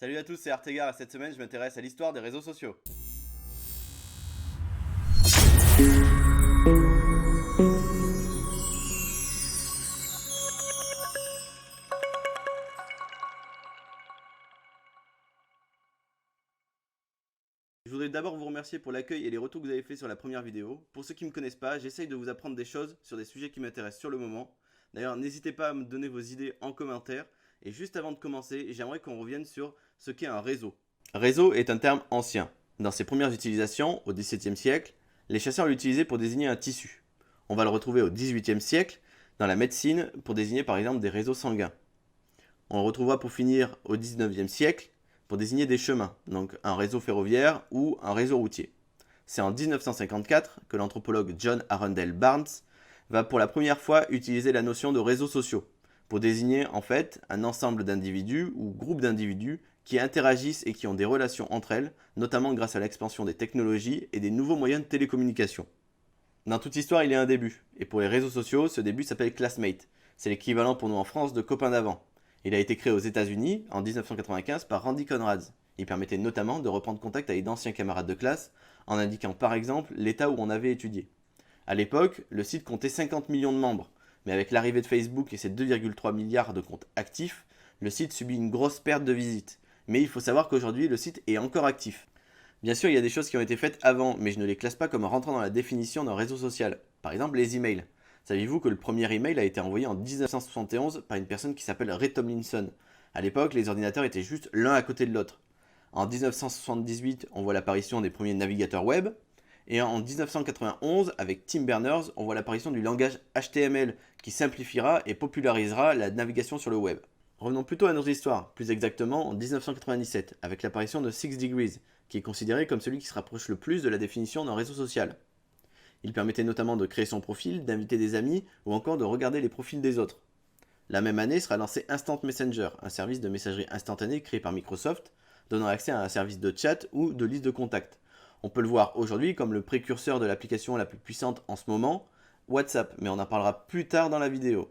Salut à tous, c'est Artegar et cette semaine je m'intéresse à l'histoire des réseaux sociaux. Je voudrais d'abord vous remercier pour l'accueil et les retours que vous avez fait sur la première vidéo. Pour ceux qui ne me connaissent pas, j'essaye de vous apprendre des choses sur des sujets qui m'intéressent sur le moment. D'ailleurs, n'hésitez pas à me donner vos idées en commentaire. Et juste avant de commencer, j'aimerais qu'on revienne sur ce qu'est un réseau. Réseau est un terme ancien. Dans ses premières utilisations, au XVIIe siècle, les chasseurs l'utilisaient pour désigner un tissu. On va le retrouver au XVIIIe siècle dans la médecine pour désigner par exemple des réseaux sanguins. On le retrouvera pour finir au XIXe siècle pour désigner des chemins, donc un réseau ferroviaire ou un réseau routier. C'est en 1954 que l'anthropologue John Arundel Barnes va pour la première fois utiliser la notion de réseaux sociaux pour désigner en fait un ensemble d'individus ou groupes d'individus qui interagissent et qui ont des relations entre elles, notamment grâce à l'expansion des technologies et des nouveaux moyens de télécommunication. Dans toute histoire, il y a un début, et pour les réseaux sociaux, ce début s'appelle Classmate. C'est l'équivalent pour nous en France de copain d'avant. Il a été créé aux États-Unis en 1995 par Randy Conrads. Il permettait notamment de reprendre contact avec d'anciens camarades de classe en indiquant par exemple l'état où on avait étudié. À l'époque, le site comptait 50 millions de membres, mais avec l'arrivée de Facebook et ses 2,3 milliards de comptes actifs, le site subit une grosse perte de visites. Mais il faut savoir qu'aujourd'hui, le site est encore actif. Bien sûr, il y a des choses qui ont été faites avant, mais je ne les classe pas comme rentrant dans la définition d'un réseau social. Par exemple, les emails. Saviez-vous que le premier email a été envoyé en 1971 par une personne qui s'appelle Ray Tomlinson? À l'époque, les ordinateurs étaient juste l'un à côté de l'autre. En 1978, on voit l'apparition des premiers navigateurs web. Et en 1991, avec Tim Berners, on voit l'apparition du langage HTML qui simplifiera et popularisera la navigation sur le web. Revenons plutôt à notre histoire, plus exactement en 1997, avec l'apparition de 6 Degrees, qui est considéré comme celui qui se rapproche le plus de la définition d'un réseau social. Il permettait notamment de créer son profil, d'inviter des amis ou encore de regarder les profils des autres. La même année sera lancé Instant Messenger, un service de messagerie instantanée créé par Microsoft, donnant accès à un service de chat ou de liste de contacts. On peut le voir aujourd'hui comme le précurseur de l'application la plus puissante en ce moment, WhatsApp, mais on en parlera plus tard dans la vidéo.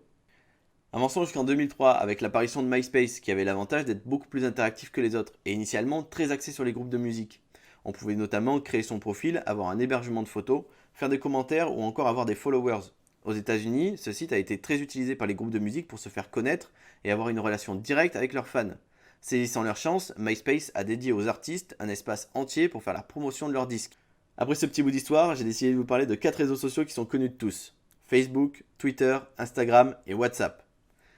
Avançons jusqu'en 2003 avec l'apparition de MySpace qui avait l'avantage d'être beaucoup plus interactif que les autres et initialement très axé sur les groupes de musique. On pouvait notamment créer son profil, avoir un hébergement de photos, faire des commentaires ou encore avoir des followers. Aux États-Unis, ce site a été très utilisé par les groupes de musique pour se faire connaître et avoir une relation directe avec leurs fans. Saisissant leur chance, MySpace a dédié aux artistes un espace entier pour faire la promotion de leurs disques. Après ce petit bout d'histoire, j'ai décidé de vous parler de 4 réseaux sociaux qui sont connus de tous. Facebook, Twitter, Instagram et WhatsApp.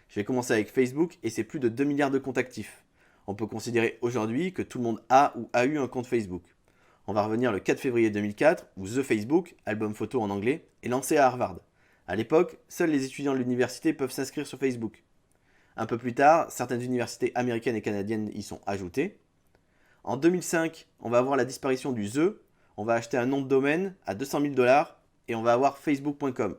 Je vais commencer avec Facebook et c'est plus de 2 milliards de comptes actifs. On peut considérer aujourd'hui que tout le monde a ou a eu un compte Facebook. On va revenir le 4 février 2004 où The Facebook, album photo en anglais, est lancé à Harvard. A l'époque, seuls les étudiants de l'université peuvent s'inscrire sur Facebook. Un peu plus tard, certaines universités américaines et canadiennes y sont ajoutées. En 2005, on va avoir la disparition du The, on va acheter un nom de domaine à 200 000 $ et on va avoir facebook.com.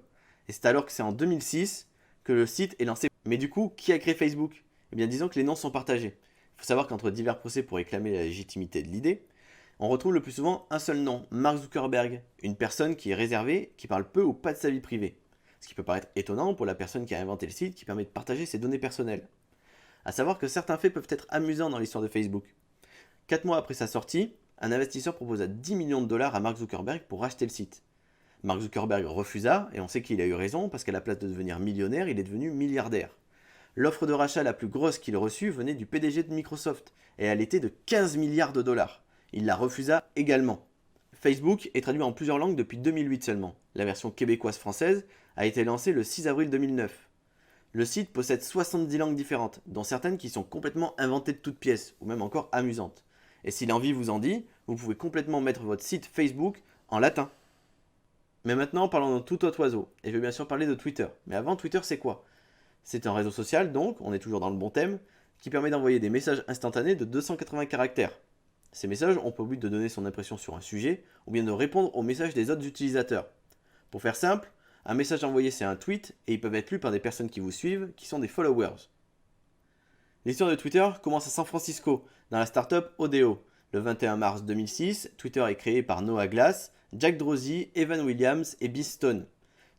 Et c'est alors que c'est en 2006 que le site est lancé. Mais du coup, qui a créé Facebook? Eh bien, disons que les noms sont partagés. Il faut savoir qu'entre divers procès pour réclamer la légitimité de l'idée, on retrouve le plus souvent un seul nom, Mark Zuckerberg, une personne qui est réservée, qui parle peu ou pas de sa vie privée. Ce qui peut paraître étonnant pour la personne qui a inventé le site qui permet de partager ses données personnelles. A savoir que certains faits peuvent être amusants dans l'histoire de Facebook. 4 mois après sa sortie, un investisseur proposa 10 millions de dollars à Mark Zuckerberg pour racheter le site. Mark Zuckerberg refusa, et on sait qu'il a eu raison, parce qu'à la place de devenir millionnaire, il est devenu milliardaire. L'offre de rachat la plus grosse qu'il reçut venait du PDG de Microsoft, et elle était de 15 milliards de dollars. Il la refusa également. Facebook est traduit en plusieurs langues depuis 2008 seulement. La version québécoise-française a été lancée le 6 avril 2009. Le site possède 70 langues différentes, dont certaines qui sont complètement inventées de toutes pièces, ou même encore amusantes. Et si l'envie vous en dit, vous pouvez complètement mettre votre site Facebook en latin. Mais maintenant, parlons d'un tout autre oiseau. Et je vais bien sûr parler de Twitter. Mais avant, Twitter, c'est quoi? C'est un réseau social, donc, on est toujours dans le bon thème, qui permet d'envoyer des messages instantanés de 280 caractères. Ces messages ont pour but de donner son impression sur un sujet, ou bien de répondre aux messages des autres utilisateurs. Pour faire simple, un message envoyé c'est un tweet, et ils peuvent être lus par des personnes qui vous suivent, qui sont des followers. L'histoire de Twitter commence à San Francisco, dans la startup Odeo. Le 21 mars 2006, Twitter est créé par Noah Glass, Jack Dorsey, Evan Williams et Biz Stone.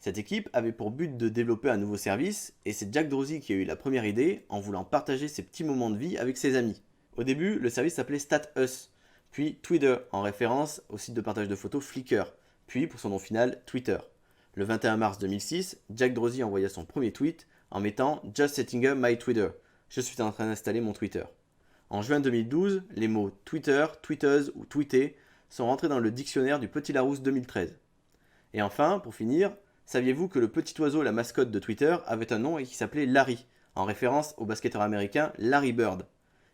Cette équipe avait pour but de développer un nouveau service et c'est Jack Dorsey qui a eu la première idée en voulant partager ses petits moments de vie avec ses amis. Au début, le service s'appelait StatUs, puis Twitter, en référence au site de partage de photos Flickr, puis pour son nom final, Twitter. Le 21 mars 2006, Jack Dorsey envoya son premier tweet en mettant « Just setting up my Twitter ». Je suis en train d'installer mon Twitter. En juin 2012, les mots Twitter, tweeteuse ou tweeter sont rentrés dans le dictionnaire du Petit Larousse 2013. Et enfin, pour finir, saviez-vous que le petit oiseau, la mascotte de Twitter, avait un nom et qui s'appelait Larry, en référence au basketteur américain Larry Bird.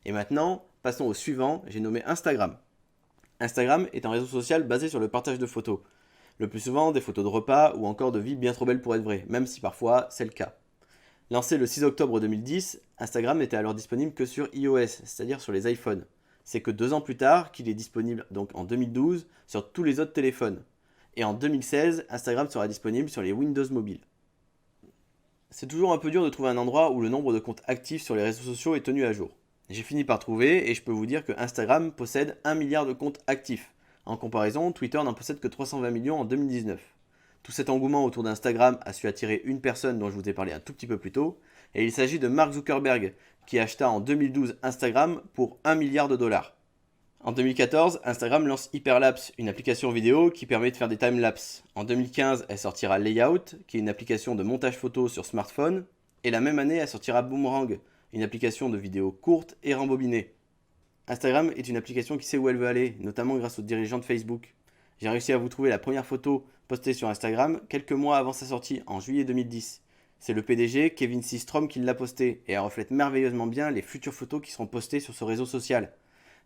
Et maintenant, passons au suivant, j'ai nommé Instagram. Instagram est un réseau social basé sur le partage de photos. Le plus souvent des photos de repas ou encore de vie bien trop belle pour être vraie, même si parfois c'est le cas. Lancé le 6 octobre 2010, Instagram n'était alors disponible que sur iOS, c'est-à-dire sur les iPhones. C'est que 2 ans plus tard qu'il est disponible, donc en 2012, sur tous les autres téléphones. Et en 2016, Instagram sera disponible sur les Windows mobiles. C'est toujours un peu dur de trouver un endroit où le nombre de comptes actifs sur les réseaux sociaux est tenu à jour. J'ai fini par trouver et je peux vous dire que Instagram possède 1 milliard de comptes actifs. En comparaison, Twitter n'en possède que 320 millions en 2019. Tout cet engouement autour d'Instagram a su attirer une personne dont je vous ai parlé un tout petit peu plus tôt, et il s'agit de Mark Zuckerberg, qui acheta en 2012 Instagram pour 1 milliard de dollars. En 2014, Instagram lance Hyperlapse, une application vidéo qui permet de faire des timelapses. En 2015, elle sortira Layout, qui est une application de montage photo sur smartphone, et la même année, elle sortira Boomerang, une application de vidéos courtes et rembobinées. Instagram est une application qui sait où elle veut aller, notamment grâce aux dirigeants de Facebook. J'ai réussi à vous trouver la première photo postée sur Instagram quelques mois avant sa sortie, en juillet 2010. C'est le PDG, Kevin Systrom, qui l'a postée, et elle reflète merveilleusement bien les futures photos qui seront postées sur ce réseau social.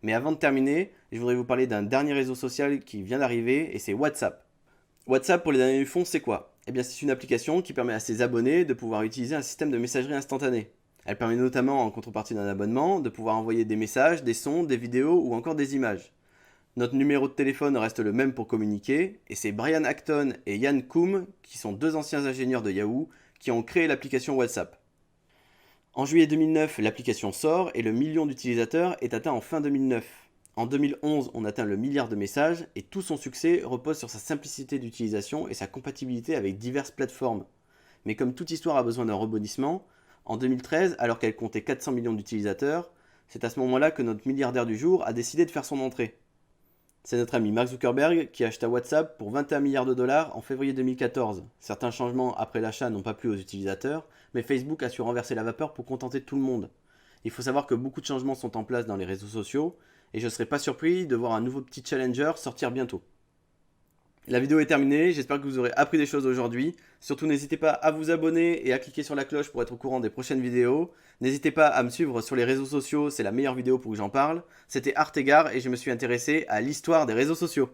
Mais avant de terminer, je voudrais vous parler d'un dernier réseau social qui vient d'arriver, et c'est WhatsApp. WhatsApp, pour les derniers du fond, c'est quoi? Eh bien, c'est une application qui permet à ses abonnés de pouvoir utiliser un système de messagerie instantanée. Elle permet notamment, en contrepartie d'un abonnement, de pouvoir envoyer des messages, des sons, des vidéos ou encore des images. Notre numéro de téléphone reste le même pour communiquer, et c'est Brian Acton et Yann Koum, qui sont 2 anciens ingénieurs de Yahoo, qui ont créé l'application WhatsApp. En juillet 2009, l'application sort et le million d'utilisateurs est atteint en fin 2009. En 2011, on atteint le milliard de messages et tout son succès repose sur sa simplicité d'utilisation et sa compatibilité avec diverses plateformes. Mais comme toute histoire a besoin d'un rebondissement, en 2013, alors qu'elle comptait 400 millions d'utilisateurs, c'est à ce moment-là que notre milliardaire du jour a décidé de faire son entrée. C'est notre ami Mark Zuckerberg qui acheta WhatsApp pour 21 milliards de dollars en février 2014. Certains changements après l'achat n'ont pas plu aux utilisateurs, mais Facebook a su renverser la vapeur pour contenter tout le monde. Il faut savoir que beaucoup de changements sont en place dans les réseaux sociaux, et je ne serais pas surpris de voir un nouveau petit challenger sortir bientôt. La vidéo est terminée, j'espère que vous aurez appris des choses aujourd'hui. Surtout n'hésitez pas à vous abonner et à cliquer sur la cloche pour être au courant des prochaines vidéos. N'hésitez pas à me suivre sur les réseaux sociaux, c'est la meilleure vidéo pour que j'en parle. C'était Artegar et je me suis intéressé à l'histoire des réseaux sociaux.